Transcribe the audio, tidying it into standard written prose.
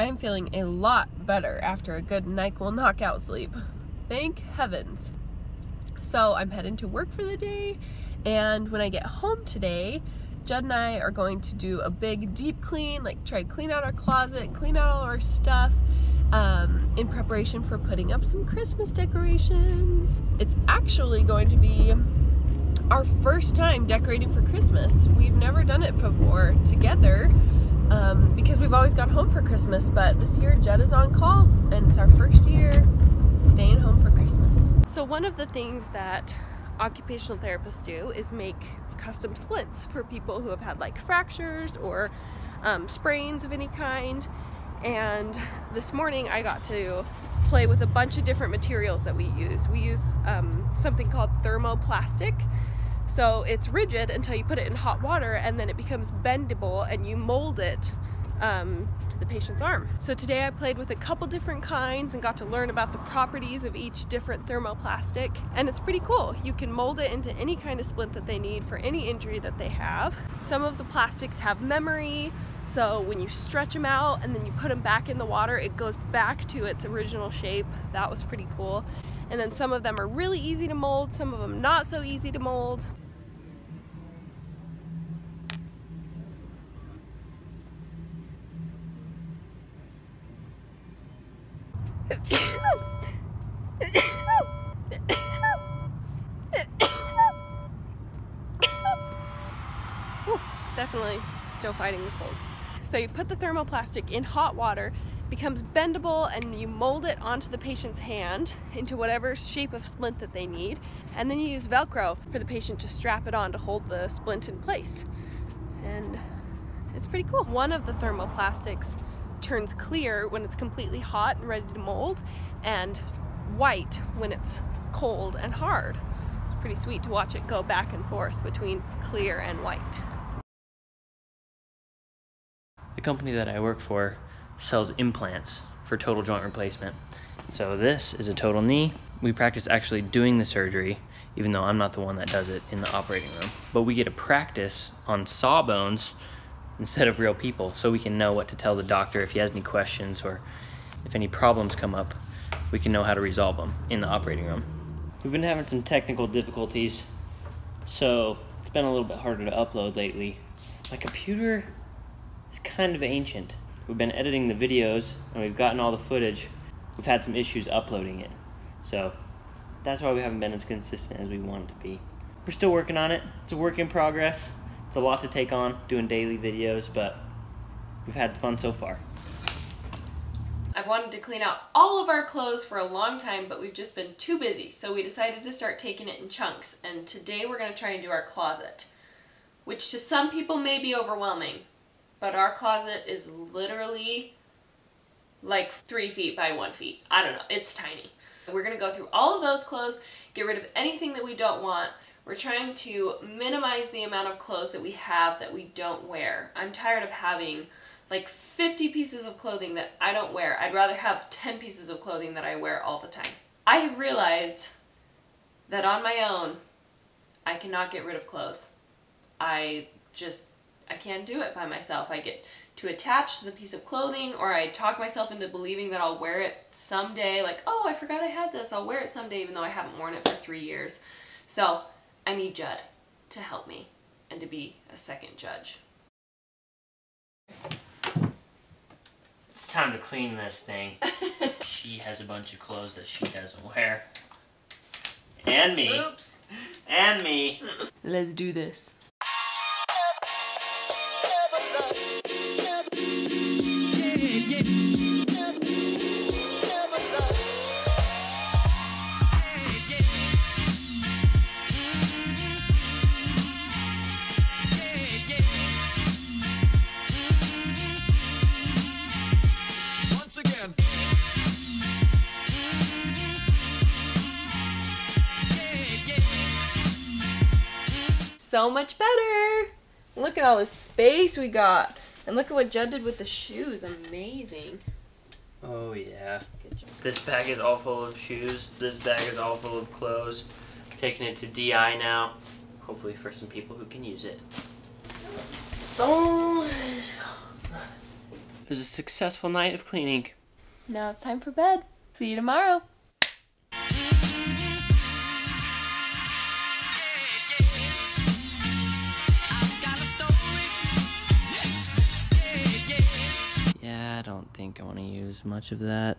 I'm feeling a lot better after a good NyQuil knockout sleep. Thank heavens. So I'm heading to work for the day, and when I get home today, Jud and I are going to do a big deep clean, like try to clean out our closet, clean out all our stuff, in preparation for putting up some Christmas decorations. It's actually going to be our first time decorating for Christmas. We've never done it before together, because we've always gone home for Christmas, but this year Jud is on call and it's our first year staying home for Christmas. So one of the things that occupational therapists do is make custom splints for people who have had like fractures or sprains of any kind. And this morning I got to play with a bunch of different materials that we use. We use something called thermoplastic. So it's rigid until you put it in hot water, and then it becomes bendable and you mold it to the patient's arm. So today I played with a couple different kinds and got to learn about the properties of each different thermoplastic, and it's pretty cool. You can mold it into any kind of splint that they need for any injury that they have. Some of the plastics have memory, so when you stretch them out and then you put them back in the water, it goes back to its original shape. That was pretty cool. And then some of them are really easy to mold, some of them not so easy to mold. Definitely still fighting the cold. So you put the thermoplastic in hot water, becomes bendable, and you mold it onto the patient's hand into whatever shape of splint that they need, and then you use Velcro for the patient to strap it on to hold the splint in place. And it's pretty cool. One of the thermoplastics turns clear when it's completely hot and ready to mold, and white when it's cold and hard. It's pretty sweet to watch it go back and forth between clear and white. The company that I work for sells implants for total joint replacement. So this is a total knee. We practice actually doing the surgery, even though I'm not the one that does it in the operating room. But we get to practice on sawbones instead of real people, so we can know what to tell the doctor if he has any questions, or if any problems come up, we can know how to resolve them in the operating room. We've been having some technical difficulties, so it's been a little bit harder to upload lately. My computer is kind of ancient. We've been editing the videos and we've gotten all the footage. We've had some issues uploading it, so that's why we haven't been as consistent as we want to be. We're still working on it. It's a work in progress. It's a lot to take on, doing daily videos, but we've had fun so far. I've wanted to clean out all of our clothes for a long time, but we've just been too busy, so we decided to start taking it in chunks, and today we're going to try and do our closet, which to some people may be overwhelming, but our closet is literally like 3 feet by 1 feet. I don't know, it's tiny. We're going to go through all of those clothes, get rid of anything that we don't want. We're trying to minimize the amount of clothes that we have that we don't wear. I'm tired of having like 50 pieces of clothing that I don't wear. I'd rather have 10 pieces of clothing that I wear all the time. I have realized that on my own, I cannot get rid of clothes. I can't do it by myself. I get too attached to the piece of clothing, or I talk myself into believing that I'll wear it someday. Like, oh, I forgot I had this. I'll wear it someday, even though I haven't worn it for 3 years. So I need Jud to help me and to be a second judge. It's time to clean this thing. She has a bunch of clothes that she doesn't wear. And me. Oops. And me. Let's do this. So much better. Look at all this space we got. And look at what Jud did with the shoes. Amazing. Oh yeah. This bag is all full of shoes. This bag is all full of clothes. Taking it to DI now. Hopefully for some people who can use it. So It was a successful night of cleaning. Now it's time for bed. See you tomorrow. Yeah, I don't think I want to use much of that.